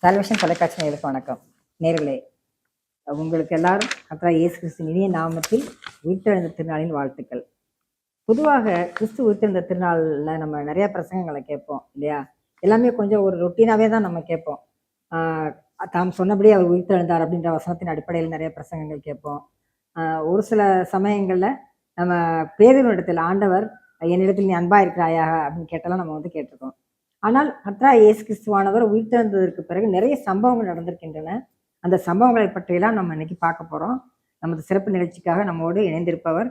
Salvation தொலைக்காட்சி நேயர்களுக்கு வணக்கம். நேயர்களே, உங்களுக்கு எல்லாரும் கர்த்தராகிய இயேசு கிறிஸ்துவின் இனிய நாமத்தில் உயிர்த்தெழுந்த திருநாளின் வாழ்த்துக்கள். பொதுவாக கிறிஸ்து உயிர்த்தெழுந்த திருநாளில் நம்ம நிறைய பிரசங்கங்களை கேட்போம் இல்லையா? எல்லாமே கொஞ்சம் ஒரு ரொட்டீனாகவே தான் நம்ம கேட்போம். தாம் சொன்னபடி அவர் உயிர்த்தெழுந்தார் அப்படின்ற வசனத்தின் அடிப்படையில் நிறைய பிரசங்கங்கள் கேட்போம். ஒரு சில சமயங்களில் நம்ம பேதுருவினிடத்தில் ஆண்டவர் என்னிடத்தில் நீ அன்பா இருக்கிறாயா அப்படின்னு கேட்டாலும் நம்ம வந்து கேட்டிருக்கோம். ஆனால் கர்த்தராகிய இயேசு கிறிஸ்துவானவர் உயிர்த்தெழுந்ததற்கு பிறகு நிறைய சம்பவங்கள் நடந்திருக்கின்றன. அந்த சம்பவங்களை பற்றியெல்லாம் நம்ம இன்னைக்கு பார்க்க போறோம். நமது சிறப்பு நிகழ்ச்சிக்காக நம்மோடு இணைந்திருப்பவர்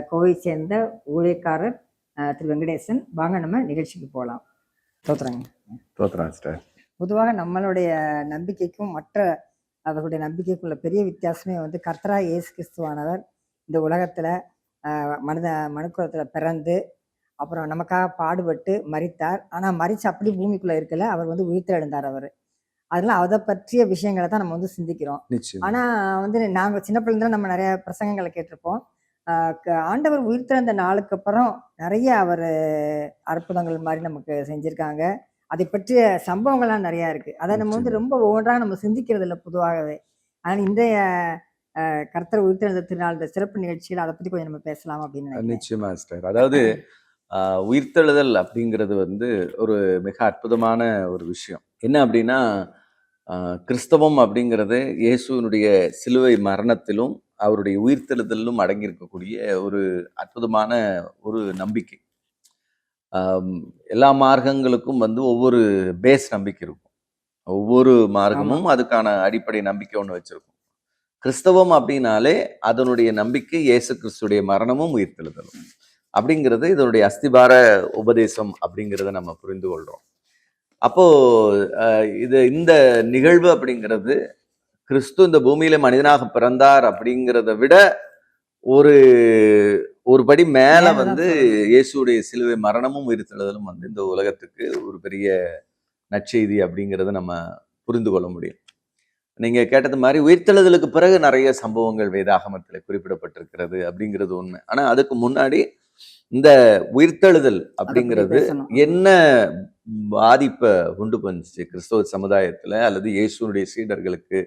கோவை சேர்ந்த ஊழியக்காரர் திரு வெங்கடேசன். வாங்க நம்ம நிகழ்ச்சிக்கு போகலாம். தோத்துறாங்க. பொதுவாக நம்மளுடைய நம்பிக்கைக்கும் மற்ற அவர்களுடைய நம்பிக்கைக்குள்ள பெரிய வித்தியாசமே வந்து கர்த்தராகிய இயேசு கிறிஸ்துவானவர் இந்த உலகத்துல மனுக்குலத்துல பிறந்து அப்புறம் நமக்காக பாடுபட்டு மரித்தார். ஆனால் மரிச்சு அப்படி பூமிக்குள்ள இருக்கல, அவர் வந்து உயிர்த்தெழுந்தார் அவர். அதனால அதை பற்றிய விஷயங்களை தான் நம்ம வந்து சிந்திக்கிறோம். ஆனால் வந்து நாங்கள் சின்ன பிள்ளைங்க நம்ம நிறைய பிரசங்கங்களை கேட்டிருப்போம். ஆண்டவர் உயிர்த்தெழுந்த நாளுக்கு அப்புறம் நிறைய அவர் அற்புதங்கள் மாதிரி நமக்கு செஞ்சிருக்காங்க. அதை பற்றிய சம்பவங்கள்லாம் நிறையா இருக்கு. அதை நம்ம வந்து ரொம்ப ஒவ்வொன்றாக நம்ம சிந்திக்கிறது இல்லை பொதுவாகவே. ஆனால் இந்த கர்த்தர் உயிர்த்தெழுந்த திருநாள் இந்த சிறப்பு நிகழ்ச்சியில் அதை பற்றி கொஞ்சம் நம்ம பேசலாம் அப்படின்னு நிச்சயமா சிஸ்டர். அதாவது உயிர்த்தெழுதல் அப்படிங்கிறது வந்து ஒரு மிக அற்புதமான ஒரு விஷயம். என்ன அப்படின்னா, கிறிஸ்தவம் அப்படிங்கிறது இயேசுவினுடைய சிலுவை மரணத்திலும் அவருடைய உயிர்த்தெழுதலிலும் அடங்கியிருக்கக்கூடிய ஒரு அற்புதமான ஒரு நம்பிக்கை. எல்லா மார்க்கங்களுக்கும் வந்து ஒவ்வொரு பேஸ் நம்பிக்கை இருக்கும். ஒவ்வொரு மார்க்கமும் அதுக்கான அடிப்படை நம்பிக்கை ஒன்று வச்சிருக்கும். கிறிஸ்தவம் அப்படின்னாலே அதனுடைய நம்பிக்கை இயேசு கிறிஸ்துடைய மரணமும் உயிர்த்தெழுதலும் அப்படிங்கிறது இதனுடைய அஸ்திபார உபதேசம் அப்படிங்கிறத நம்ம புரிந்து கொள்றோம். அப்போ இந்த நிகழ்வு அப்படிங்கிறது கிறிஸ்து இந்த பூமியில மனிதனாக பிறந்தார் அப்படிங்கிறத விட ஒரு படி மேல வந்து இயேசுடைய சிலுவை மரணமும் உயிர்த்தெழுதலும் வந்து இந்த உலகத்துக்கு ஒரு பெரிய நற்செய்தி அப்படிங்கிறத நம்ம புரிந்து கொள்ள முடியும். நீங்க கேட்டது மாதிரி உயிர்த்தெழுதலுக்கு பிறகு நிறைய சம்பவங்கள் வேதாகமத்தில் குறிப்பிடப்பட்டிருக்கிறது அப்படிங்கிறது உண்மை. ஆனா அதுக்கு முன்னாடி இந்த உயிர்த்தெழுதல் அப்படிங்கிறது என்ன பாதிப்பை உண்டு பண்ணுச்சு கிறிஸ்தவ சமுதாயத்துல அல்லது இயேசுனுடைய சீடர்களுக்கு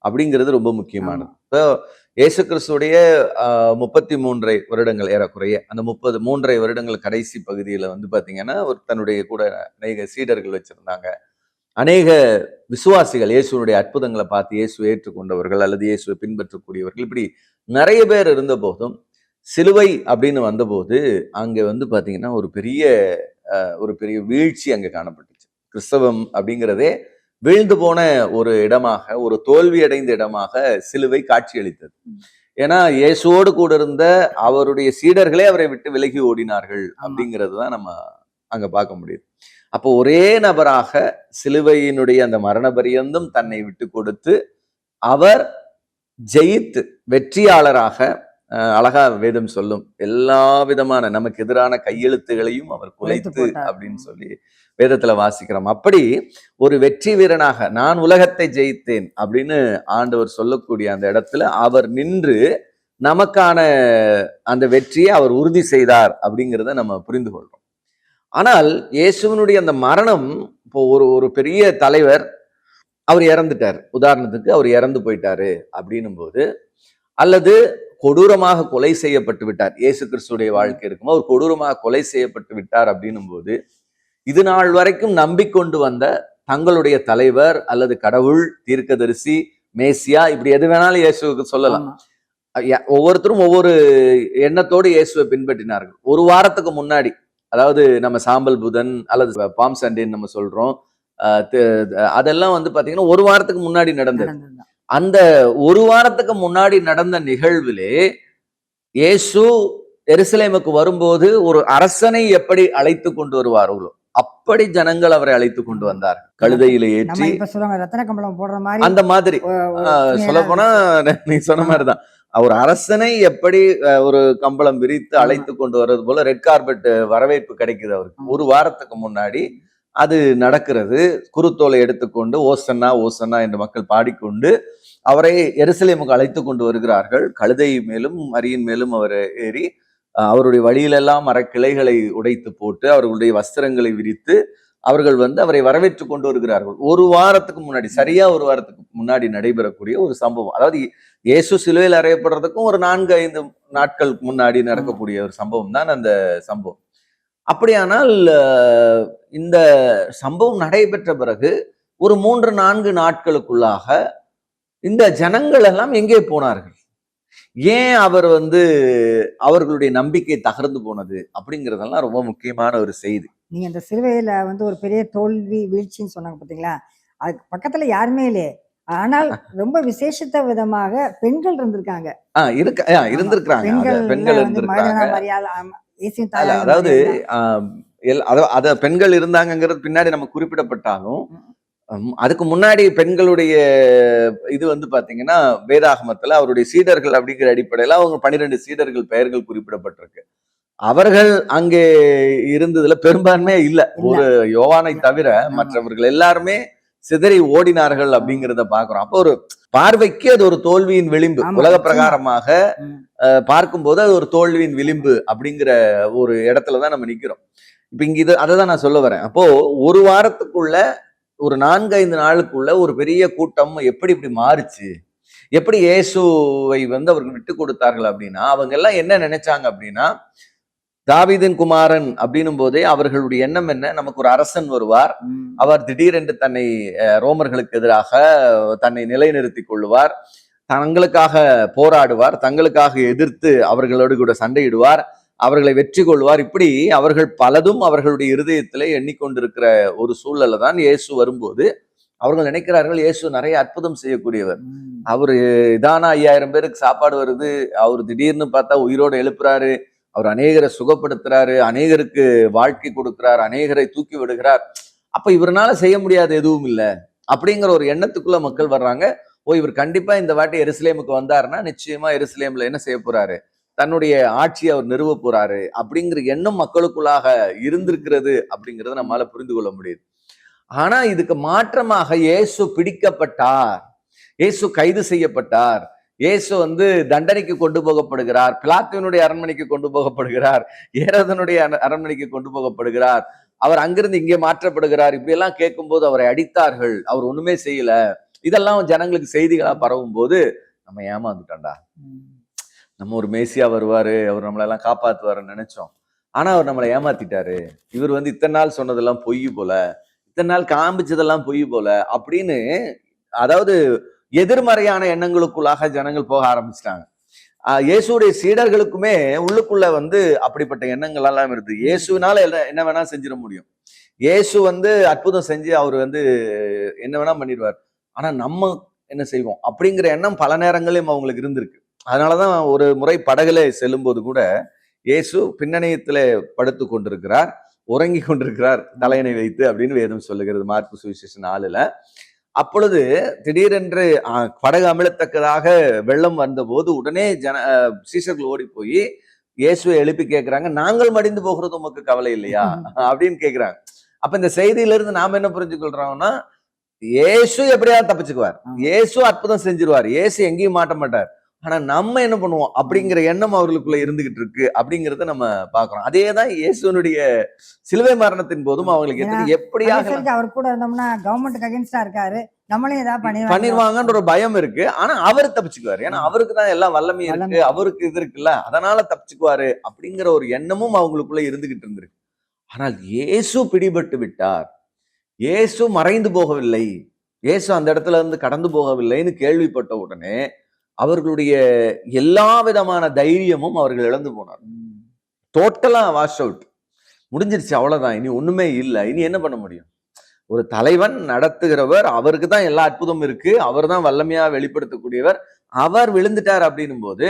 அப்படிங்கிறது ரொம்ப முக்கியமானது. இப்போ இயேசு கிறிஸ்துடைய 33 வருடங்கள் ஏறக்குறைய அந்த 3.5 வருடங்கள் கடைசி பகுதியில வந்து பாத்தீங்கன்னா ஒரு தன்னுடைய கூட அநேக சீடர்கள் வச்சிருந்தாங்க. அநேக விசுவாசிகள் இயேசுனுடைய அற்புதங்களை பார்த்து இயேசுவை ஏற்றுக்கொண்டவர்கள் அல்லது இயேசுவை பின்பற்றக்கூடியவர்கள் இப்படி நிறைய பேர் இருந்த போதும் சிலுவை அப்படின்னு வந்தபோது அங்க வந்து பாத்தீங்கன்னா ஒரு பெரிய வீழ்ச்சி அங்க காணப்பட்டுச்சு. கிறிஸ்தவம் அப்படிங்கிறதே வீழ்ந்து போன ஒரு இடமாக, ஒரு தோல்வி அடைந்த இடமாக சிலுவை காட்சியளித்தது. ஏன்னா இயேசுவோடு கூட இருந்த அவருடைய சீடர்களே அவரை விட்டு விலகி ஓடினார்கள் அப்படிங்கிறது தான் நம்ம அங்க பார்க்க முடியுது. அப்போ ஒரே நபராக சிலுவையினுடைய அந்த மரண பரியந்தம் தன்னை விட்டு கொடுத்து அவர் ஜெயித்து வெற்றியாளராக, அழகா வேதம் சொல்லும், எல்லா விதமான நமக்கு எதிரான கையெழுத்துகளையும் அவர் குலைத்து அப்படின்னு சொல்லி வேதத்துல வாசிக்கிறோம். அப்படி ஒரு வெற்றி வீரனாக நான் உலகத்தை ஜெயித்தேன் அப்படின்னு ஆண்டவர் சொல்லக்கூடிய அந்த இடத்துல அவர் நின்று நமக்கான அந்த வெற்றியை அவர் உறுதி செய்தார் அப்படிங்கிறத நம்ம புரிந்து கொள்றோம். ஆனால் இயேசுவினுடைய அந்த மரணம், இப்போ ஒரு பெரிய தலைவர் அவர் இறந்துட்டார், உதாரணத்துக்கு அவர் இறந்து போயிட்டாரு அப்படின்னும் போது, அல்லது கொடூரமாக கொலை செய்யப்பட்டு விட்டார், இயேசு கிறிஸ்துடைய வாழ்க்கை இருக்கும் அவர் கொடூரமாக கொலை செய்யப்பட்டு விட்டார் அப்படின்னும் போது, இது நாள் வரைக்கும் நம்பிக்கொண்டு வந்த தங்களுடைய தலைவர் அல்லது கடவுள், தீர்க்கதரிசி, மேசியா, இப்படி எது வேணாலும் இயேசுவுக்கு சொல்லலாம். ஒவ்வொருத்தரும் ஒவ்வொரு எண்ணத்தோடு இயேசுவை பின்பற்றினார்கள். ஒரு வாரத்துக்கு முன்னாடி, அதாவது நம்ம சாம்பல் புதன் அல்லது பாம் சண்டேன்னு நம்ம சொல்றோம், அதெல்லாம் வந்து பாத்தீங்கன்னா ஒரு வாரத்துக்கு முன்னாடி நடந்தது. அந்த ஒரு வாரத்துக்கு முன்னாடி நடந்த நிகழ்விலே இயேசு எருசலேமுக்கு வரும்போது ஒரு அரசனை எப்படி அழைத்து கொண்டு வருவார்களோ அப்படி ஜனங்கள் அவரை அழைத்து கொண்டு வந்தார். கழுதையில ஏற்றி அந்த மாதிரி சொல்ல போனா நீ சொன்ன மாதிரிதான், ஒரு அரசனை எப்படி ஒரு கம்பளம் விரித்து அழைத்து கொண்டு வர்றது போல ரெட் கார்பெட் வரவேற்பு கிடைக்குது அவருக்கு. ஒரு வாரத்துக்கு முன்னாடி அது நடக்கிறது. குருத்தோலை எடுத்துக்கொண்டு ஓசன்னா ஓசன்னா என்று மக்கள் பாடிக்கொண்டு அவரை எருசலேமுக்கு அழைத்து கொண்டு வருகிறார்கள். கழுதை மேலும் அரியின் மேலும் அவர் ஏறி அவருடைய வழியிலெல்லாம் மரக்கிளைகளை உடைத்து போட்டு அவர்களுடைய வஸ்திரங்களை விரித்து அவர்கள் வந்து அவரை வரவேற்று கொண்டு வருகிறார்கள். ஒரு வாரத்துக்கு முன்னாடி, சரியா ஒரு வாரத்துக்கு முன்னாடி நடைபெறக்கூடிய ஒரு சம்பவம். அதாவது இயேசு சிலுவையில் அறையப்படுறதுக்கும் ஒரு 4-5 நாட்களுக்கு முன்னாடி நடக்கக்கூடிய ஒரு சம்பவம் தான் அந்த சம்பவம். அப்படியானால் இந்த சம்பவம் நடைபெற்ற பிறகு ஒரு 3-4 நாட்களுக்குள்ளாக இந்த ஜனங்கள் எல்லாம் எங்கே போனார்கள்? ஏன் அவர் வந்து அவர்களுடைய நம்பிக்கை தகர்ந்து போனது அப்படிங்கிறதெல்லாம் ரொம்ப முக்கியமான ஒரு செய்தி. நீங்க இந்த சிலுவையில வந்து ஒரு பெரிய தோல்வி வீழ்ச்சின்னு சொன்னாங்க பாத்தீங்களா, அதுக்கு பக்கத்துல யாருமே இல்லையே. ஆனால் ரொம்ப விசேஷித்த விதமாக பெண்கள் இருந்திருக்காங்க. இருந்திருக்கிறாங்க. பெண்கள் இருந்திருக்காங்க. இயேசுவின் தாயார் அதாவது அத பெண்கள் இருந்தாங்கிறது பின்னாடி நம்ம குறிப்பிடப்பட்டாலும், அதுக்கு முன்னாடி பெண்களுடைய இது வந்து பாத்தீங்கன்னா வேதாகமத்துல அவருடைய சீடர்கள் அப்படிங்கிற அடிப்படையில அவங்க 12 சீடர்கள் பெயர்கள் குறிப்பிடப்பட்டிருக்கு. அவர்கள் அங்கே இருந்ததுல பெரும்பான்மையே இல்ல. ஒரு யோவானை தவிர மற்றவர்கள் எல்லாருமே சிதறி ஓடினார்கள் அப்படிங்கிறத பாக்குறோம். அப்போ ஒரு பார்வைக்கு அது ஒரு தோல்வியின் விளிம்பு. உலக பிரகாரமாக பார்க்கும்போது அது ஒரு தோல்வியின் விளிம்பு அப்படிங்கிற ஒரு இடத்துலதான் நம்ம நிக்கிறோம். இப்ப இங்க அதைதான் நான் சொல்ல வரேன். அப்போ ஒரு வாரத்துக்குள்ள ஒரு 4-5 நாளுக்குள்ள ஒரு பெரிய கூட்டம் எப்படி இப்படி மாறுச்சு, எப்படி இயேசுவை வந்து அவர்கள் விட்டு கொடுத்தார்கள் அப்படின்னா, அவங்க எல்லாம் என்ன நினைச்சாங்க அப்படின்னா, தாவீதின் குமாரன் அப்படின்னும் போதே அவர்களுடைய எண்ணம் என்ன, நமக்கு ஒரு அரசன் வருவார், அவர் திடீரென்று தன்னை ரோமர்களுக்கு எதிராக தன்னை நிலைநிறுத்திக் கொள்ளுவார், தங்களுக்காக போராடுவார், தங்களுக்காக எதிர்த்து அவர்களோடு கூட சண்டையிடுவார், அவர்களை வெற்றி கொள்வார். இப்படி அவர்கள் பலதும் அவர்களுடைய இருதயத்திலே எண்ணிக்கொண்டிருக்கிற ஒரு சூழல்ல தான் இயேசு வரும்போது அவர்கள் நினைக்கிறார்கள் இயேசு நிறைய அற்புதம் செய்யக்கூடியவர். அவரு இதானா 5000 பேருக்கு சாப்பாடு வருது, அவர் திடீர்னு பார்த்தா உயிரோடு எழுப்புறாரு, அவர் அநேகரை சுகப்படுத்துறாரு, அநேகருக்கு வாழ்க்கை கொடுக்கிறார், அநேகரை தூக்கி விடுகிறார். அப்ப இவரால செய்ய முடியாது எதுவும் இல்லை அப்படிங்கிற ஒரு எண்ணத்துக்குள்ள மக்கள் வர்றாங்க. இவர் கண்டிப்பா இந்த வாட்டி எருசலேமுக்கு வந்தாருன்னா நிச்சயமா எருசலேம்ல என்ன செய்ய போறாரு, தன்னுடைய ஆட்சியை அவர் நிறுவ போறாரு அப்படிங்கிற எண்ணம் மக்களுக்குள்ளாக இருந்திருக்கிறது அப்படிங்கறத நம்மளால புரிந்து கொள்ள முடியுது. ஆனா இதுக்கு மாற்றமாக இயேசு பிடிக்கப்பட்டார், இயேசு கைது செய்யப்பட்டார், இயேசு வந்து தண்டனைக்கு கொண்டு போகப்படுகிறார், பிலாத்துவினுடைய அரண்மனைக்கு கொண்டு போகப்படுகிறார், ஏரோதனுடைய அரண்மனைக்கு கொண்டு போகப்படுகிறார், அவர் அங்கிருந்து இங்கே மாற்றப்படுகிறார். இப்படி எல்லாம் கேட்கும் போது அவரை அடித்தார்கள், அவர் ஒண்ணுமே செய்யல, இதெல்லாம் ஜனங்களுக்கு செய்திகளா பரவும் போது நம்ம ஏமாந்துட்டோம்டா, நம்ம ஒரு மேசியா வருவாரு, அவர் நம்மளெல்லாம் காப்பாத்துவாருன்னு நினைச்சோம், ஆனா அவர் நம்மளை ஏமாத்திட்டாரு, இவர் வந்து இத்தனை நாள் சொன்னதெல்லாம் பொய் போல, இத்தனை நாள் காமிச்சதெல்லாம் பொய் போல அப்படின்னு, அதாவது எதிர்மறையான எண்ணங்களுக்குள்ளாக ஜனங்கள் போக ஆரம்பிச்சிட்டாங்க. இயேசுடைய சீடர்களுக்குமே உள்ளுக்குள்ள வந்து அப்படிப்பட்ட எண்ணங்கள் எல்லாம் இருக்கு. இயேசுனால என்ன வேணா செஞ்சிட முடியும், இயேசு வந்து அற்புதம் செஞ்சு அவர் வந்து என்ன வேணா பண்ணிடுவார், ஆனா நம்ம என்ன செய்வோம் அப்படிங்கிற எண்ணம் பல நேரங்களிலும் அவங்களுக்கு இருந்திருக்கு. அதனாலதான் ஒரு முறை படகுல செல்லும் போது கூட இயேசு பின்னணியத்துல படுத்து கொண்டிருக்கிறார், உறங்கி கொண்டிருக்கிறார் தலையணை வைத்து அப்படின்னு வேதம் சொல்லுகிறது மார்க்கு சுவிசேஷம் 4. அப்பொழுது திடீரென்று படகு அமிழத்தக்கதாக வெள்ளம் வந்த போது உடனே சீஷர்கள் ஓடி போய் இயேசுவை எழுப்பி கேட்கிறாங்க, நாங்கள் மடிந்து போகிறது உமக்கு கவலை இல்லையா அப்படின்னு கேட்கிறாங்க. அப்ப இந்த செய்தியில இருந்து நாம என்ன புரிஞ்சு கொள்றோம்னா, இயேசு எப்படியாவது தப்பிச்சுக்குவார், இயேசு அற்புதம் செஞ்சிருவார், இயேசு எங்கேயும் மாட்ட மாட்டார், ஆனா நம்ம என்ன பண்ணுவோம் அப்படிங்கிற எண்ணம் அவர்களுக்குள்ள இருந்துகிட்டு இருக்கு அப்படிங்கறத நம்ம பாக்குறோம். அதேதான் இயேசுனுடைய சிலுவை மரணத்தின் போதும் அவங்களுக்கு எப்படியாக அவர் கூட இருந்தோம்னா கவர்மெண்ட்டுக்கு அகைன்ஸ்டா இருக்காரு, நம்மளே ஏதாவது பண்ணிடுவாங்கன்ற ஒரு பயம் இருக்கு. ஆனா அவர் தப்பிச்சுக்குவாரு, ஏன்னா அவருக்கு தான் எல்லாம் வல்லமை இருக்கு, அவருக்கு இது இருக்குல்ல, அதனால தப்பிச்சுக்குவாரு அப்படிங்கிற ஒரு எண்ணமும் அவங்களுக்குள்ள இருந்துகிட்டு இருந்திருக்கு. ஆனால் இயேசு பிடிபட்டு விட்டார், இயேசு மறைந்து போகவில்லை, இயேசு அந்த இடத்துல இருந்து கடந்து போகவில்லைன்னு கேள்விப்பட்ட உடனே அவர்களுடைய எல்லா விதமான தைரியமும் அவர்கள் இழந்து போனார். டோட்டலா வாஷ் அவுட், முடிஞ்சிருச்சு, அவ்வளவுதான், இனி ஒண்ணுமே இல்லை, இனி என்ன பண்ண முடியும்? ஒரு தலைவன் நடத்துகிறவர், அவருக்கு தான் எல்லா அற்புதமும் இருக்கு, அவர் தான் வல்லமையா வெளிப்படுத்தக்கூடியவர், அவர் விழுந்துட்டார் அப்படின்னும் போது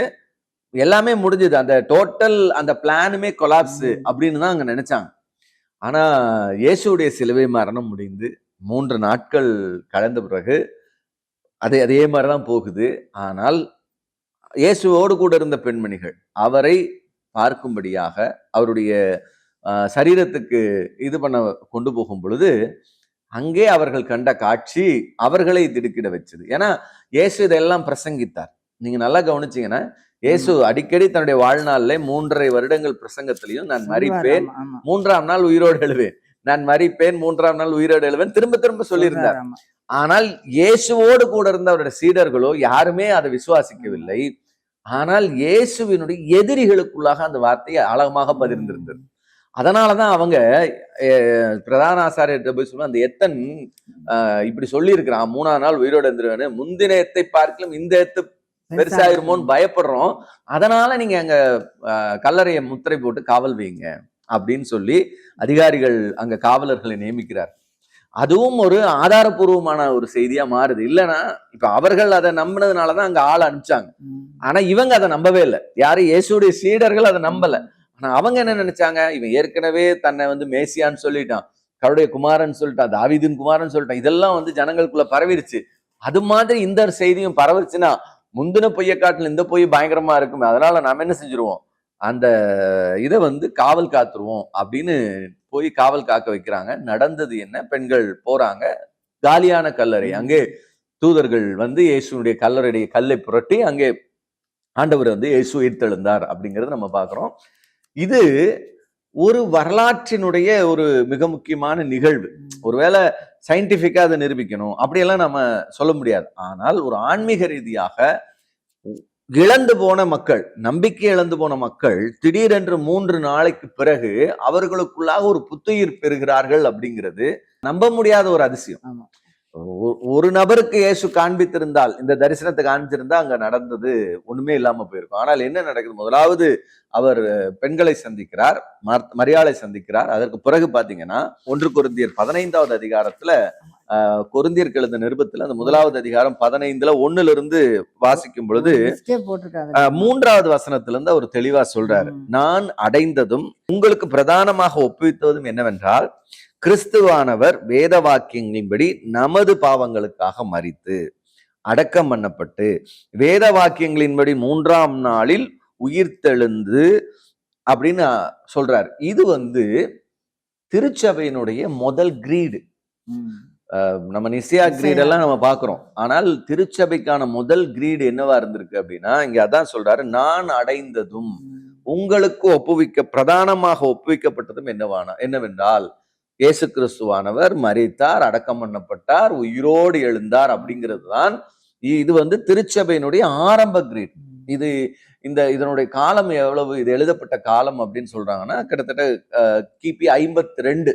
எல்லாமே முடிஞ்சது, அந்த டோட்டல் அந்த பிளானுமே கொலாப்ஸ் அப்படின்னு தான் அங்க நினைச்சாங்க. ஆனா இயேசுடைய சிலுவை மரணம் முடிந்து 3 நாட்கள் கடந்த பிறகு அதே மாதிரிதான் போகுது. ஆனால் இயேசுவோடு கூட இருந்த பெண்மணிகள் அவரை பார்க்கும்படியாக அவருடைய சரீரத்துக்கு இது பண்ண கொண்டு போகும் பொழுது அங்கே அவர்கள் கண்ட காட்சி அவர்களை திடுக்கிட வச்சது. ஏன்னா இயேசு இதெல்லாம் பிரசங்கித்தார். நீங்க நல்லா கவனிச்சீங்கன்னா இயேசு அடிக்கடி தன்னுடைய வாழ்நாள்ல 3.5 வருடங்கள் பிரசங்கத்திலையும் நான் மரிப்பேன் 3ஆம் நாள் உயிரோடு எழுவேன், நான் மரிப்பேன், 3ஆம் நாள் உயிரோடு எழுவேன் திரும்ப திரும்ப சொல்லியிருந்தார். ஆமா. ஆனால் இயேசுவோடு கூட இருந்த அவருடைய சீடர்களோ யாருமே அதை விசுவாசிக்கவில்லை. ஆனால் இயேசுவினுடைய எதிரிகளுக்குள்ளாக அந்த வார்த்தையை அழகமாக பதிர்ந்திருந்தது. அதனாலதான் அவங்க பிரதான ஆசாரியர்கிட்ட போய் சொல்லுவாங்க, அந்த எத்தன் இப்படி சொல்லி இருக்கிறான், 3ஆம் நாள் உயிரோடு எழுந்துருவேன்னு, முந்தின எத்தை பார்க்கலும் இந்த எத்து பெருசாயிருமோன்னு பயப்படுறோம், அதனால நீங்க அங்க கல்லறையை முத்திரை போட்டு காவல் வைங்க அப்படின்னு சொல்லி அதிகாரிகள் அங்க காவலர்களை நியமிக்கிறார். அதுவும் ஒரு ஆதாரபூர்வமான ஒரு செய்தியா மாறுது. இல்லைன்னா இப்ப அவர்கள் அதை நம்பினதுனாலதான் அங்க ஆள் அனுப்பிச்சாங்க. ஆனா இவங்க அதை நம்பவே இல்லை. யாரும் இயேசுடைய சீடர்கள் அதை நம்பல. ஆனா அவங்க என்ன நினைச்சாங்க, இவன் ஏற்கனவே தன்னை வந்து மேசியான்னு சொல்லிட்டான், கடவுளுடைய குமாரன் சொல்லிட்டான், தாவீதின் குமாரன் சொல்லிட்டான், இதெல்லாம் வந்து ஜனங்களுக்குள்ள பரவிருச்சு. அது மாதிரி இந்த செய்தியும் பரவிருச்சுன்னா முந்தின பொய்ய காட்டுல இந்த பொய் பயங்கரமா இருக்குமே, அதனால நாம என்ன செஞ்சிருவோம், அந்த இதை வந்து காவல் காத்துருவோம் அப்படின்னு போய் காவல் காக்க வைக்கிறாங்க. நடந்தது என்ன, பெண்கள் போறாங்க, காலியான கல்லறை, அங்கே தூதர்கள் வந்து இயேசுடைய கல்லறையுடைய கல்லை புரட்டி அங்கே ஆண்டவர் வந்து இயேசு உயிர்த்தெழுந்தார் அப்படிங்கறத நம்ம பாக்குறோம். இது ஒரு வரலாற்றினுடைய ஒரு மிக முக்கியமான நிகழ்வு. ஒருவேளை சயின்டிபிக்கா அதை நிரூபிக்கணும் அப்படியெல்லாம் நம்ம சொல்ல முடியாது. ஆனால் ஒரு ஆன்மீக ரீதியாக இழந்து போன மக்கள், நம்பிக்கை இழந்து போன மக்கள் திடீரென்று 3 நாளைக்கு பிறகு அவர்களுக்குள்ளாக ஒரு புத்துயிர் பெறுகிறார்கள் அப்படிங்கிறது நம்ப முடியாத ஒரு அதிசயம். ஒரு நபருக்கு இயேசு காண்பித்திருந்தால், இந்த தரிசனத்தை காண்பிச்சிருந்தா அங்க நடந்தது ஒண்ணுமே இல்லாம போயிருக்கும். ஆனால் என்ன நடக்குது, முதலாவது அவர் பெண்களை சந்திக்கிறார், மரியாளை சந்திக்கிறார். அதற்கு பிறகு பாத்தீங்கன்னா 1 கொரிந்தியர் 15வது அதிகாரத்துல கொரிந்தியருக்கு எழுந்த நிருபத்துல அந்த 1வது அதிகாரம் 15ல 1லிருந்து வாசிக்கும் பொழுது 3வது வசனத்துல இருந்து அவர் தெளிவா சொல்றாரு, நான் அடைந்ததும் உங்களுக்கு பிரதானமாக ஒப்புவித்ததும் என்னவென்றால், கிறிஸ்துவானவர் வேத வாக்கியங்களின்படி நமது பாவங்களுக்காக மரித்து அடக்கம் பண்ணப்பட்டு வேத வாக்கியங்களின்படி 3ஆம் நாளில் உயிர்த்தெழுந்து அப்படின்னு சொல்றாரு. இது வந்து திருச்சபையினுடைய முதல் கிரீடு. நம்ம நிசியா கிரீட் எல்லாம் நம்ம பாக்குறோம். ஆனால் திருச்சபைக்கான முதல் கிரீடு என்னவா இருந்திருக்கு அப்படின்னா, இங்க அதான் சொல்றாரு, நான் அடைந்ததும் உங்களுக்கு பிரதானமாக ஒப்புவிக்கப்பட்டதும் என்னவென்றால், இயேசு கிறிஸ்துவானவர் மரித்தார், அடக்கம் பண்ணப்பட்டார், உயிரோடு எழுந்தார் அப்படிங்கிறது தான். இது வந்து திருச்சபையினுடைய ஆரம்ப கிரீட். இது இதனுடைய காலம் எவ்வளவு, இது எழுதப்பட்ட காலம் அப்படின்னு சொல்றாங்கன்னா கிட்டத்தட்ட கிபி 52.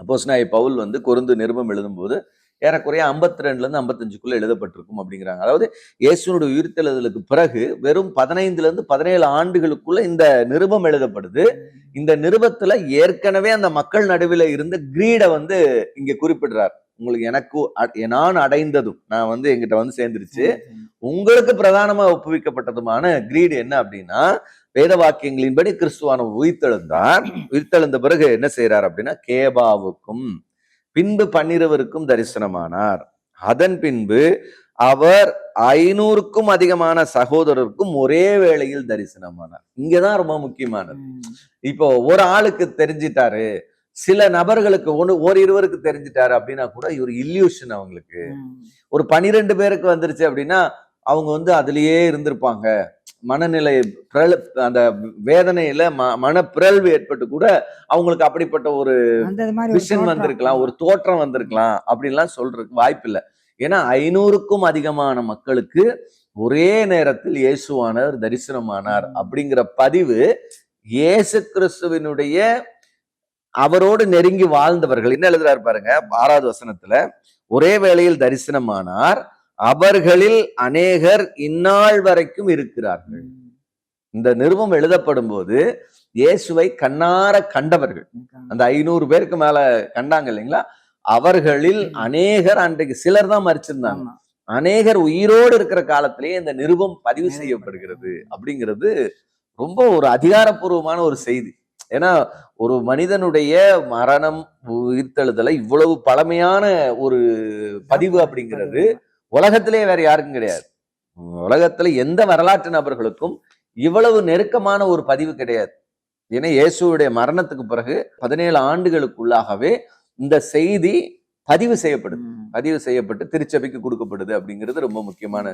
அப்போஸ்தலனாகிய பவுல் வந்து கொரிந்து நிருபம் எழுதும்போது ஏறக்குறைய 52ல இருந்து 55க்குள்ள எழுதப்பட்டிருக்கும் அப்படிங்கிறாங்க. அதாவது இயேசுனுடைய உயிர்த்தெழுதலுக்கு பிறகு வெறும் 15ல இருந்து 17 ஆண்டுகளுக்குள்ள இந்த நிருபம் எழுதப்படுது. இந்த நிருபத்துல ஏற்கனவே அந்த மக்கள் நடுவில் இருந்த கிரீடை வந்து இங்க குறிப்பிடுறார். உங்களுக்கு நான் அடைந்ததும், நான் வந்து எங்கிட்ட வந்து சேர்ந்துருச்சு, உங்களுக்கு பிரதானமா ஒப்புவிக்கப்பட்டதுமான கிரீடு என்ன அப்படின்னா, வேத வாக்கியங்களின்படி கிறிஸ்துவானவர் உயிர்த்தெழுந்த பிறகு என்ன செய்யறார் அப்படின்னா, கேபாவுக்கும் பின்பு 12 தரிசனமானார். அதன் பின்பு அவர் 500க்கும் அதிகமான சகோதரருக்கும் ஒரே வேளையில் தரிசனமானார். இங்கதான் ரொம்ப முக்கியமானது. இப்போ ஒரு ஆளுக்கு தெரிஞ்சிட்டாரு, சில நபர்களுக்கு ஒரு இருவருக்கு தெரிஞ்சிட்டாரு அப்படின்னா கூட ஒரு இல்யூஷன் அவங்களுக்கு. ஒரு 12 பேருக்கு வந்துருச்சு அப்படின்னா அவங்க வந்து அதுலயே இருந்திருப்பாங்க, மனநிலை அந்த வேதனையில மன பிறழ்வு ஏற்பட்டு கூட அவங்களுக்கு அப்படிப்பட்ட ஒரு விஷன் வந்திருக்கலாம், ஒரு தோற்றம் வந்திருக்கலாம் அப்படின்லாம் சொல்றதுக்கு வாய்ப்பு இல்லை. ஏன்னா 500க்கும் அதிகமான மக்களுக்கு ஒரே நேரத்தில் இயேசுவானவர் தரிசனமானார் அப்படிங்கிற பதிவு இயேசு கிறிஸ்துவினுடைய அவரோடு நெருங்கி வாழ்ந்தவர்கள் என்ன எழுதுறாரு பாருங்க, 6வது வசனத்துல, ஒரே வேளையில் தரிசனமானார், அவர்களில் அநேகர் இந்நாள் வரைக்கும் இருக்கிறார்கள். இந்த நிருபம் எழுதப்படும் போது இயேசுவை கண்ணார கண்டவர்கள் அந்த 500 பேருக்கு மேல கண்டாங்க இல்லைங்களா, அவர்களில் அநேகர், அன்றைக்கு சிலர் தான் மரிச்சிருந்தாங்க, அநேகர் உயிரோடு இருக்கிற காலத்திலேயே இந்த நிருபம் பதிவு செய்யப்படுகிறது அப்படிங்கிறது ரொம்ப ஒரு அதிகாரப்பூர்வமான ஒரு செய்தி. ஏன்னா ஒரு மனிதனுடைய மரணம் உயிர்த்தெழுதலை இவ்வளவு பழமையான ஒரு பதிவு அப்படிங்கிறது உலகத்திலே வேற யாருக்கும் கிடையாது. உலகத்துல எந்த வரலாற்று நபர்களுக்கும் இவ்வளவு நெருக்கமான ஒரு பதிவு கிடையாது. ஏன்னா இயேசுடைய மரணத்துக்கு பிறகு 17 ஆண்டுகளுக்குள்ளாகவே இந்த செய்தி பதிவு செய்யப்பட்டு திருச்சபைக்கு கொடுக்கப்படுது அப்படிங்கிறது ரொம்ப முக்கியமான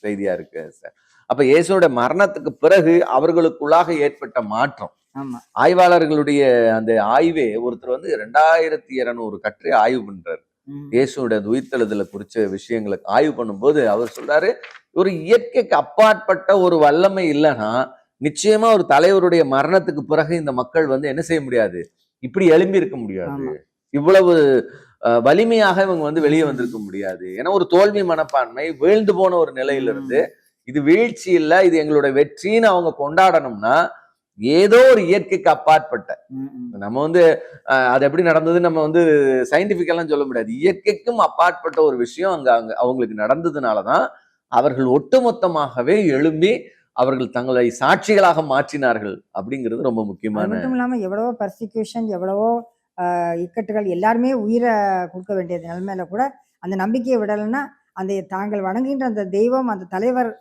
செய்தியா இருக்கு சார். அப்ப இயேசுடைய மரணத்துக்கு பிறகு அவர்களுக்குள்ளாக ஏற்பட்ட மாற்றம், ஆமா. ஆய்வாளர்களுடைய அந்த ஆய்வே ஒருத்தர் வந்து 2200 கட்டுரை ஆய்வு பண்றாரு. இயேசுடைய அந்த உயிர்த்தெழுதலை குறிச்ச விஷயங்களை ஆய்வு பண்ணும்போது அவர் சொல்றாரு, ஒரு இயற்கைக்கு அப்பாற்பட்ட ஒரு வல்லமை இல்லைன்னா நிச்சயமா ஒரு தலைவருடைய மரணத்துக்கு பிறகு இந்த மக்கள் வந்து என்ன செய்ய முடியாது, இப்படி எழும்பி இருக்க முடியாது, ஆமா. இவ்வளவு வலிமையாக இவங்க வந்து வெளியே வந்திருக்க முடியாது. ஏன்னா ஒரு தோல்வி மனப்பான்மை, வீழ்ந்து போன ஒரு நிலையில இருந்து இது வீழ்ச்சி இல்ல, இது எங்களுடைய வெற்றின்னு அவங்க கொண்டாடணும்னா ஏதோ ஒரு இயற்கைக்கு அப்பாற்பட்ட, நம்ம வந்து அது எப்படி நடந்தது நம்ம வந்து சயின்டிபிக்கெல்லாம் சொல்ல முடியாது, இயற்கைக்கும் அப்பாற்பட்ட ஒரு விஷயம் அங்க அங்க அவங்களுக்கு நடந்ததுனாலதான் அவர்கள் ஒட்டுமொத்தமாகவே எழும்பி அவர்கள் தங்களை சாட்சிகளாக மாற்றினார்கள் அப்படிங்கிறது ரொம்ப அது முக்கியமான. மட்டும் இல்லாம எவ்வளவோ பர்சிக்யூஷன், எவ்வளவோ இக்கட்டுகள், எல்லாருமே உயிரை கொடுக்க வேண்டிய நிலைமையில கூட அந்த நம்பிக்கையை விடலைன்னா அந்த தாங்கள் வணங்குகின்ற அந்த தெய்வம், அந்த தலைவர்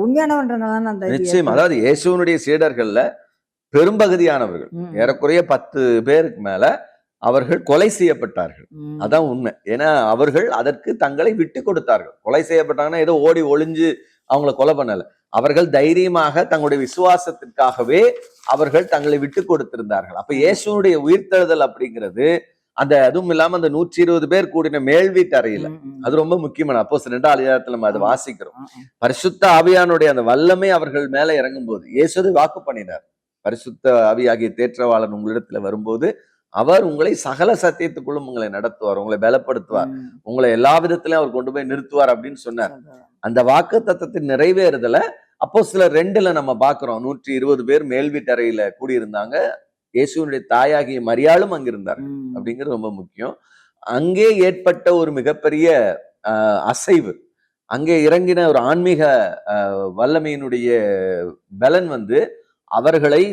உண்மையானவன்றனால அந்த இது நிச்சயம், அதாவது இயேசுவனுடைய சீடர்கள்ல பெரும்பகுதியானவர்கள், ஏறக்குறைய 10 பேருக்கு மேல அவர்கள் கொலை செய்யப்பட்டார்கள். அதான் உண்மை. ஏன்னா அவர்கள் அதற்கு தங்களை விட்டு கொடுத்தார்கள். கொலை செய்யப்பட்டாங்கன்னா ஏதோ ஓடி ஒளிஞ்சு அவங்கள கொலை பண்ணல. அவர்கள் தைரியமாக தங்களுடைய விசுவாசத்திற்காகவே அவர்கள் தங்களை விட்டு கொடுத்திருந்தார்கள். அப்ப இயேசுனுடைய உயிர்த்தெழுதல் அப்படிங்கிறது அந்த, அதுவும் இல்லாம அந்த 120 பேர் கூடின மேல் வீட்டு அறையில, அது ரொம்ப முக்கியமான. அப்போஸ்தலர் 2ஆம் அதிகாரத்துல நம்ம அதை வாசிக்கிறோம். பரிசுத்த ஆவியானுடைய அந்த வல்லமை அவர்கள் மேல இறங்கும் போது இயேசு வாக்கு பண்ணினார், பரிசுத்த ஆவியாகிய தேற்றவாளன் உங்களிடத்துல வரும்போது அவர் உங்களை சகல சத்தியத்துக்குள்ளும் உங்களை நடத்துவார், உங்களை பலப்படுத்துவார், உங்களை எல்லா விதத்திலையும் அவர் கொண்டு போய் நிறுத்துவார் அப்படின்னு சொன்னார். அந்த வாக்கு தத்தத்தின் நிறைவேறுதல அப்போஸ்தலர் 2ல நம்ம பாக்குறோம். 120 பேர் மேல் வீட்டறையில கூடியிருந்தாங்க. இயேசுவினுடைய தாயாகிய மரியாளும் அங்கிருந்தார் அப்படிங்கிறது ரொம்ப முக்கியம். அங்கே ஏற்பட்ட ஒரு மிகப்பெரிய அசைவு, அங்கே இறங்கின ஒரு ஆன்மீக வல்லமையினுடைய பலன் வந்து அவர்களை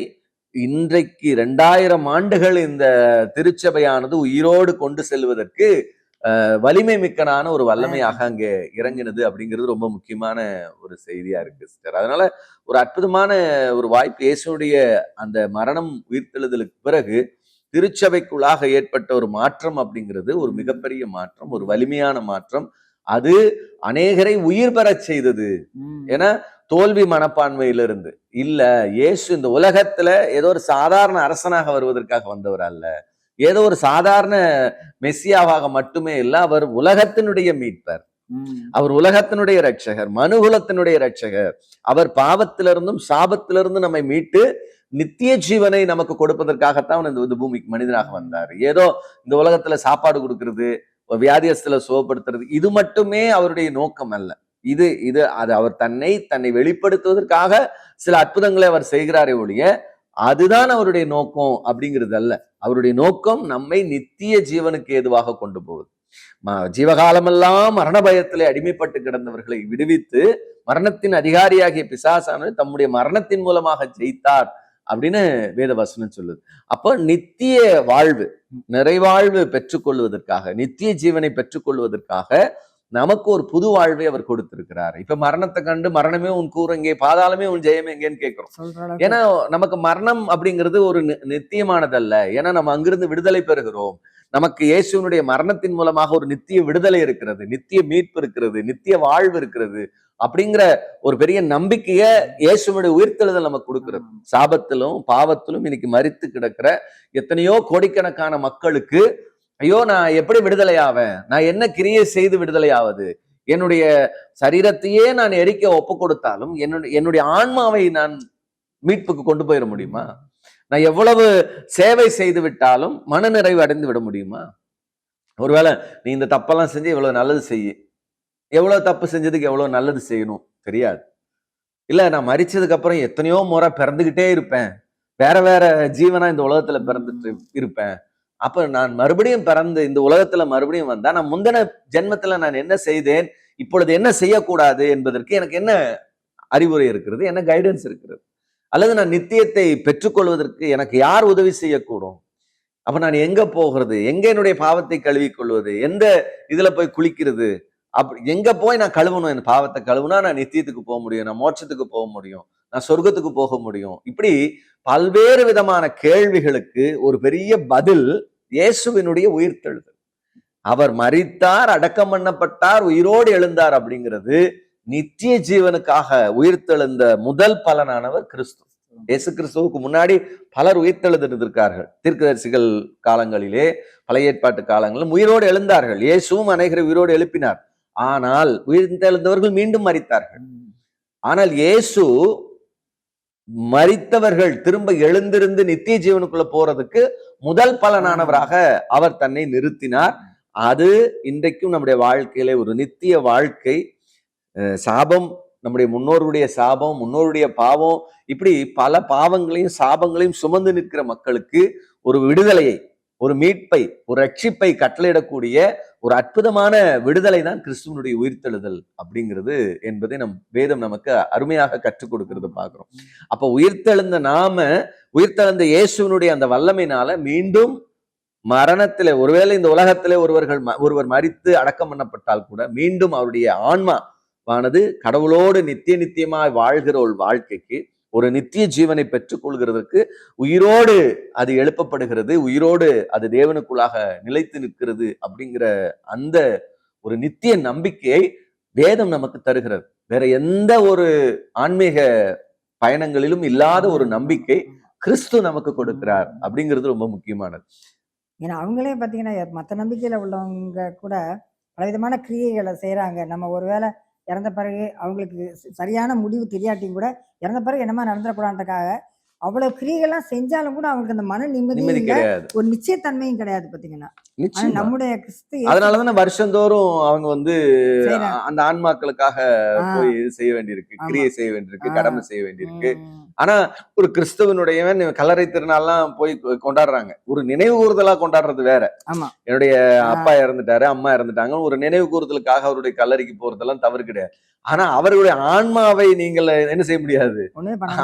இன்றைக்கு 2000 ஆண்டுகள் இந்த திருச்சபையானது உயிரோடு கொண்டு செல்வதற்கு வலிமை மிக்கனான ஒரு வல்லமையாக அங்கே இறங்கினது அப்படிங்கிறது ரொம்ப முக்கியமான ஒரு செய்தியா இருக்கு சிஸ்டர். அதனால ஒரு அற்புதமான ஒரு வாய்ப்பு. இயேசுடைய அந்த மரணம் உயிர்த்தெழுதலுக்கு பிறகு திருச்சபைக்குள்ளாக ஏற்பட்ட ஒரு மாற்றம் அப்படிங்கிறது ஒரு மிகப்பெரிய மாற்றம், ஒரு வலிமையான மாற்றம். அது அநேகரை உயிர் பெறச் செய்தது. ஏன்னா தோல்வி மனப்பான்மையிலிருந்து இல்ல, இயேசு இந்த உலகத்துல ஏதோ ஒரு சாதாரண அரசனாக வருவதற்காக வந்தவர் அல்ல, ஏதோ ஒரு சாதாரண மெஸ்ஸியாவாக மட்டுமே இல்ல, அவர் உலகத்தினுடைய மீட்பர், அவர் உலகத்தினுடைய இரட்சகர், மனுகுலத்தினுடைய இரட்சகர். அவர் பாவத்திலிருந்தும் சாபத்திலிருந்து நம்மை மீட்டு நித்திய ஜீவனை நமக்கு கொடுப்பதற்காகத்தான் இந்த பூமிக்கு மனிதனாக வந்தார். ஏதோ இந்த உலகத்துல சாப்பாடு கொடுக்கிறது, வியாதியஸ்தல சுகப்படுத்துறது, இது மட்டுமே அவருடைய நோக்கம் அல்ல. இது இது அது அவர் தன்னை வெளிப்படுத்துவதற்காக சில அற்புதங்களை அவர் செய்கிறாரே ஒழிய அதுதான் அவருடைய நோக்கம் அப்படிங்கிறது அல்ல. அவருடைய நோக்கம் நம்மை நித்திய ஜீவனுக்கு ஏதுவாக கொண்டு போகுது. ஜீவகாலமெல்லாம் மரண பயத்திலே அடிமைப்பட்டு கிடந்தவர்களை விடுவித்து மரணத்தின் அதிகாரியாகிய பிசாசானது தம்முடைய மரணத்தின் மூலமாக ஜெயித்தார் அப்படின்னு வேத வசனம் சொல்லுது. அப்போ நித்திய வாழ்வு, நிறைவாழ்வு பெற்றுக்கொள்வதற்காக, நித்திய ஜீவனை பெற்றுக்கொள்வதற்காக நமக்கு ஒரு புது வாழ்வை அவர் கொடுத்திருக்கிறார். இப்ப மரணத்தை கண்டு மரணமே உன் கூறு எங்கே, பாதாளமே உன் ஜெயம் எங்கேன்னு கேட்கிறோம். ஏன்னா நமக்கு மரணம் அப்படிங்கிறது ஒரு நித்தியமானதல்ல. ஏன்னா நம்ம அங்கிருந்து விடுதலை பெறுகிறோம். நமக்கு இயேசுனுடைய மரணத்தின் மூலமாக ஒரு நித்திய விடுதலை இருக்கிறது, நித்திய மீட்பு இருக்கிறது, நித்திய வாழ்வு இருக்கிறது அப்படிங்கிற ஒரு பெரிய நம்பிக்கைய இயேசுனுடைய உயிர்த்தெழுதல் நமக்கு கொடுக்கிறது. சாபத்திலும் பாவத்திலும் இன்னைக்கு மரித்து கிடக்கிற எத்தனையோ கோடிக்கணக்கான மக்களுக்கு, ஐயோ நான் எப்படி விடுதலை ஆவேன், நான் என்ன கிரியை செய்து விடுதலை ஆவது, என்னுடைய சரீரத்தையே நான் எரிக்க ஒப்பு கொடுத்தாலும் என்னுடைய ஆன்மாவை நான் மீட்புக்கு கொண்டு போயிட முடியுமா? நான் எவ்வளவு சேவை செய்து விட்டாலும் மனநிறைவு அடைந்து விட முடியுமா? ஒருவேளை நீ இந்த தப்பெல்லாம் செஞ்சு இவ்வளவு நல்லது செய்ய, எவ்வளவு தப்பு செஞ்சதுக்கு எவ்வளவு நல்லது செய்யணும் தெரியாது. இல்ல நான் மரிச்சதுக்கு அப்புறம் எத்தனையோ முறை பிறந்துகிட்டே இருப்பேன், வேற வேற ஜீவனா இந்த உலகத்துல பிறந்துட்டு இருப்பேன். அப்ப நான் மறுபடியும் பிறந்து இந்த உலகத்துல மறுபடியும் வந்தா நான் முந்தின ஜென்மத்துல நான் என்ன செய்தேன், இப்பொழுது என்ன செய்யக்கூடாது என்பதற்கு எனக்கு என்ன அறிவுரை இருக்கிறது, என்ன கைடன்ஸ் இருக்கிறது? அல்லது நான் நித்தியத்தை பெற்றுக்கொள்வதற்கு எனக்கு யார் உதவி செய்யக்கூடும்? அப்ப நான் எங்க போகிறது, எங்க என்னுடைய பாவத்தை கழுவிக் கொள்வது, எந்த இதுல போய் குளிக்கிறது, அப்படி எங்க போய் நான் கழுவணும்? என் பாவத்தை கழுவுனா நான் நித்தியத்துக்கு போக முடியும், நான் மோட்சத்துக்கு போக முடியும், நான் சொர்க்கத்துக்கு போக முடியும். இப்படி பல்வேறு விதமான கேள்விகளுக்கு ஒரு பெரிய பதில் இயேசுவினுடைய உயிர்த்தெழுதல். அவர் மரித்தார், அடக்கம் பண்ணப்பட்டார், உயிரோடு எழுந்தார் அப்படிங்கிறது நித்திய ஜீவனுக்காக உயிர்த்தெழுந்த முதல் பலனானவர் கிறிஸ்து. இயேசு கிறிஸ்துவுக்கு முன்னாடி பலர் உயிர்த்தெழுந்திருக்கார்கள். தீர்க்கதரிசிகள் காலங்களிலே, பழைய ஏற்பாட்டு காலங்களிலும் உயிரோடு எழுந்தார்கள். இயேசுவும் அநேகரை உயிரோடு எழுப்பினார். ஆனால் உயிர்த்தெழுந்தவர்கள் மீண்டும் மரித்தார்கள். ஆனால் இயேசு மரித்தவர்கள் திரும்ப எழுந்திருந்து நித்திய ஜீவனுக்குள்ள போறதுக்கு முதல் பலனானவராக அவர் தன்னை நிறுத்தினார். அது இன்றைக்கும் நம்முடைய வாழ்க்கையிலே ஒரு நித்திய வாழ்க்கை. சாபம், நம்முடைய முன்னோருடைய சாபம், முன்னோருடைய பாவம், இப்படி பல பாவங்களையும் சாபங்களையும் சுமந்து நிற்கிற மக்களுக்கு ஒரு விடுதலையை, ஒரு மீட்பை, ஒரு ரட்சிப்பை கட்டளையிடக்கூடிய ஒரு அற்புதமான விடுதலை தான் கிறிஸ்துவனுடைய உயிர்த்தெழுதல் அப்படிங்கிறது என்பதை வேதம் நமக்கு அருமையாக கற்றுக் கொடுக்கிறது பார்க்கிறோம். அப்ப உயிர்த்தெழுந்த உயிர்த்தெழுந்த இயேசுவனுடைய அந்த வல்லமையினால மீண்டும் மரணத்திலே, ஒருவேளை இந்த உலகத்திலே ஒருவர் மரித்து அடக்கம் பண்ணப்பட்டால் கூட மீண்டும் அவருடைய ஆன்மாவானது கடவுளோடு நித்தியமாய் வாழ்கிற ஒரு வாழ்க்கைக்கு, ஒரு நித்திய ஜீவனை பெற்றுக் கொள்கிறதற்கு உயிரோடு அது எழுப்பப்படுகிறது, உயிரோடு அது தேவனுக்குள்ளாக நிலைத்து நிற்கிறது அப்படிங்கிற அந்த ஒரு நித்திய நம்பிக்கையை வேதம் நமக்கு தருகிறது. வேற எந்த ஒரு ஆன்மீக பயணங்களிலும் இல்லாத ஒரு நம்பிக்கை கிறிஸ்து நமக்கு கொடுக்கிறார் அப்படிங்கிறது ரொம்ப முக்கியமானது. ஏன்னா அவங்களே பார்த்தீங்கன்னா மற்ற நம்பிக்கையில் உள்ளவங்க கூட பலவிதமான கிரியைகளை செய்கிறாங்க. நம்ம ஒருவேளை இறந்த பிறகு அவங்களுக்கு சரியான முடிவு தெரியாட்டியும் கூட இறந்த பிறகு என்னமா நடந்துடக்கூடாதுக்காக அவ்வளவு கிரியைகள்லாம் செஞ்சாலும் கூட அவங்களுக்கு அந்த மன நிம்மதி கிடையாது, ஒரு நிச்சயத்தன்மையும் கிடையாது. பார்த்தீங்கன்னா நம்முடைய கிறிஸ்து, அதனாலதான் வருஷந்தோறும் அவங்க அந்த ஆன்மாக்களுக்காக போய் செய்ய வேண்டியிருக்கு, கிரியை செய்ய வேண்டியிருக்கு, கடமை செய்ய வேண்டியிருக்கு. ஆனா ஒரு கிறிஸ்தவனுடையவன் கல்லறை திருநாள்லாம் போய் கொண்டாடுறாங்க, ஒரு நினைவு கூறுதலா கொண்டாடுறது வேற. என்னுடைய அப்பா இறந்துட்டாரு, அம்மா இறந்துட்டாங்க, ஒரு நினைவு கூறுதலுக்காக அவருடைய கல்லறைக்கு போறதெல்லாம் தவறு கிடையாது. ஆனா அவர்களுடைய ஆன்மாவை நீங்கள் என்ன செய்ய முடியாது,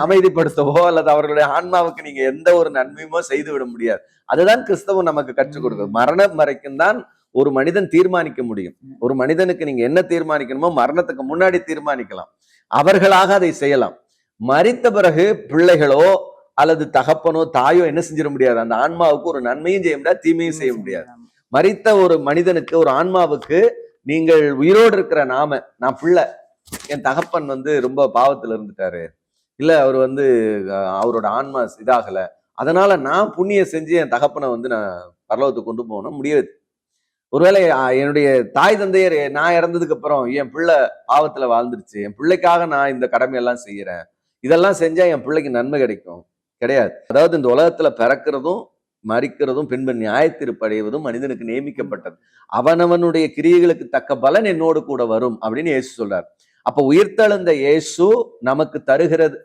அமைதிப்படுத்தவோ அல்லது அவர்களுடைய ஆன்மாவுக்கு நீங்க எந்த ஒரு நன்மையுமோ செய்து விட முடியாது. அதுதான் கிறிஸ்தவம் நமக்கு கற்றுக் கொடுக்குது. மரணம் வரைக்கும் தான் ஒரு மனிதன் தீர்மானிக்க முடியும். ஒரு மனிதனுக்கு நீங்க என்ன தீர்மானிக்கணுமோ மரணத்துக்கு முன்னாடி தீர்மானிக்கலாம், அவர்களாக அதை செய்யலாம். மரித்த பிறகு பிள்ளைகளோ அல்லது தகப்பனோ தாயோ என்ன செஞ்சிட முடியாது, அந்த ஆன்மாவுக்கு ஒரு நன்மையும் செய்ய முடியாது, தீமையும் செய்ய முடியாது. மரித்த ஒரு மனிதனுக்கு, ஒரு ஆன்மாவுக்கு, நீங்கள் உயிரோடு இருக்கிற நான் பிள்ளை, என் தகப்பன் ரொம்ப பாவத்துல இருந்துட்டாரு, இல்ல அவர் அவரோட ஆன்மா இதாகல, அதனால நான் புண்ணியம் செஞ்சு என் தகப்பனை நான் பரலோகத்துக்கு கொண்டு போன முடியாது. ஒருவேளை என்னுடைய தாய் தந்தையர் நான் இறந்ததுக்கு அப்புறம் என் பிள்ளை பாவத்துல வாழ்ந்துருச்சு, என் பிள்ளைக்காக நான் இந்த கடமையெல்லாம் செய்யறேன், இதெல்லாம் செஞ்சா என் பிள்ளைக்கு நன்மை கிடையாது. அதாவது இந்த உலகத்துல பிறக்கிறதும் மரிக்கிறதும் பின்பு நியாயத்தீர்ப்படைவதும் மனிதனுக்கு நியமிக்கப்பட்டது. அவனவனுடைய கிரியைகளுக்கு தக்க பலன் என்னோடு கூட வரும் அப்படின்னு இயேசு சொல்றார். அப்ப உயிர்த்தெழுந்த இயேசு நமக்கு தருகிறது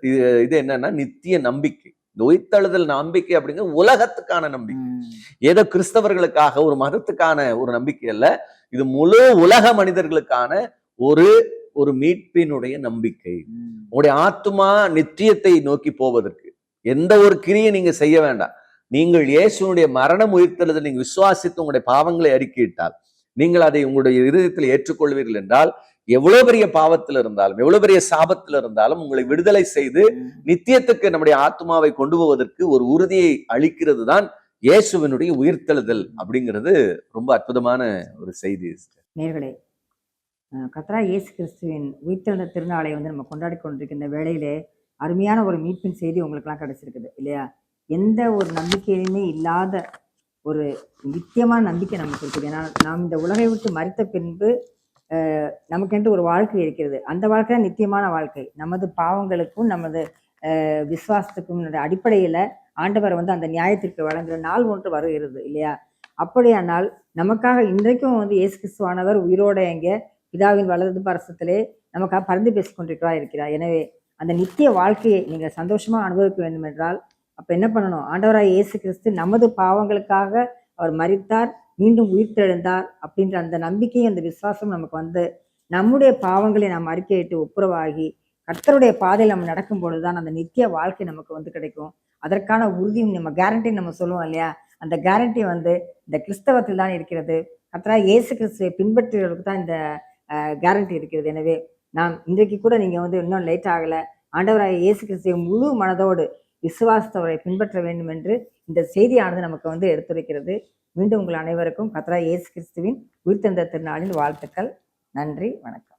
இது என்னன்னா நித்திய நம்பிக்கை. இந்த உயிர்த்தெழுதல் நம்பிக்கை அப்படிங்கிறது உலகத்துக்கான நம்பிக்கை, ஏதோ கிறிஸ்தவர்களுக்காக ஒரு மதத்துக்கான ஒரு நம்பிக்கை அல்ல. இது முழு உலக மனிதர்களுக்கான ஒரு மீட்பினுடைய நம்பிக்கை. உங்களுடைய ஆத்மா நித்தியத்தை நோக்கி போவதற்கு எந்த ஒரு கிரியை நீங்க செய்ய வேண்டாம். நீங்கள் இயேசுனுடைய மரணம் உயிர்த்தெழுதல் நீங்க விசுவாசித்து உங்களுடைய பாவங்களை அறிக்கையிட்டால், நீங்கள் அதை உங்களுடைய இருதயத்தில் ஏற்றுக்கொள்வீர்கள் என்றால், எவ்வளவு பெரிய பாவத்தில் இருந்தாலும், எவ்வளவு பெரிய சாபத்தில் இருந்தாலும் உங்களை விடுதலை செய்து நித்தியத்துக்கு நம்முடைய ஆத்மாவை கொண்டு போவதற்கு ஒரு உறுதியை அளிக்கிறது தான் இயேசுவினுடைய உயிர்த்தெழுதல் அப்படிங்கிறது. ரொம்ப அற்புதமான ஒரு செய்தி. நேயர்களே, கர்த்தராகிய இயேசு கிறிஸ்துவின் உயிர்த்தெழுந்த திருநாளை நம்ம கொண்டாடி கொண்டிருக்கின்ற வேளையிலே அருமையான ஒரு மீட்பின் செய்தி உங்களுக்கெல்லாம் கிடைச்சிருக்குது இல்லையா? எந்த ஒரு நம்பிக்கையிலுமே இல்லாத ஒரு நித்தியமான நம்பிக்கை நமக்கு இருக்குது. ஏன்னா நாம் இந்த உலகை விட்டு மரித்த பின்பு நமக்கென்று ஒரு வாழ்க்கை இருக்கிறது. அந்த வாழ்க்கை தான் நித்தியமான வாழ்க்கை. நமது பாவங்களுக்கும் நமது விசுவாசத்துக்கும் அடிப்படையில் ஆண்டவர் அந்த நியாயத்திற்கு வழங்குகிற நாள் ஒன்று வருகிறது இல்லையா? அப்படியானால் நமக்காக இன்றைக்கும் இயேசு கிறிஸ்துவானவர் உயிரோட எங்கே பிதாவின் வலது பரசத்திலே நமக்காக பரிந்து பேசிக்கொண்டிருக்கிறா இருக்கிறார். எனவே அந்த நித்திய வாழ்க்கையை நீங்கள் சந்தோஷமாக அனுபவிக்க வேண்டும் என்றால் அப்போ என்ன பண்ணணும்? ஆண்டவராக இயேசு கிறிஸ்து நமது பாவங்களுக்காக அவர் மரித்தார், மீண்டும் உயிர்த்தெழுந்தார் அப்படின்ற அந்த நம்பிக்கையும் அந்த விசுவாசம் நமக்கு நம்முடைய பாவங்களை நாம் அறிக்கையிட்டு ஒப்புரவாகி கர்த்தருடைய பாதையில் நம்ம நடக்கும் பொழுதுதான் அந்த நித்திய வாழ்க்கை நமக்கு கிடைக்கும். அதற்கான உறுதியும் நம்ம கேரண்டி நம்ம சொல்லுவோம் இல்லையா? அந்த கேரண்டி இந்த கிறிஸ்தவத்தில் தான் இருக்கிறது. கர்த்தராகிய இயேசு கிறிஸ்துவை பின்பற்றுவதற்கு தான் இந்த கேரண்டி இருக்கிறது. எனவே நாம் இன்றைக்கு கூட நீங்கள் இன்னும் லேட் ஆகலை, ஆண்டவராகிய இயேசு கிறிஸ்துவை முழு மனதோடு விசுவாசத்தவரை பின்பற்ற வேண்டும் என்று இந்த செய்தியானது நமக்கு எடுத்துரைக்கிறது. மீண்டும் உங்கள் அனைவருக்கும் கர்த்தராகிய இயேசு கிறிஸ்துவின் உயிர்த்தெழுந்த திருநாளின் வாழ்த்துக்கள். நன்றி, வணக்கம்.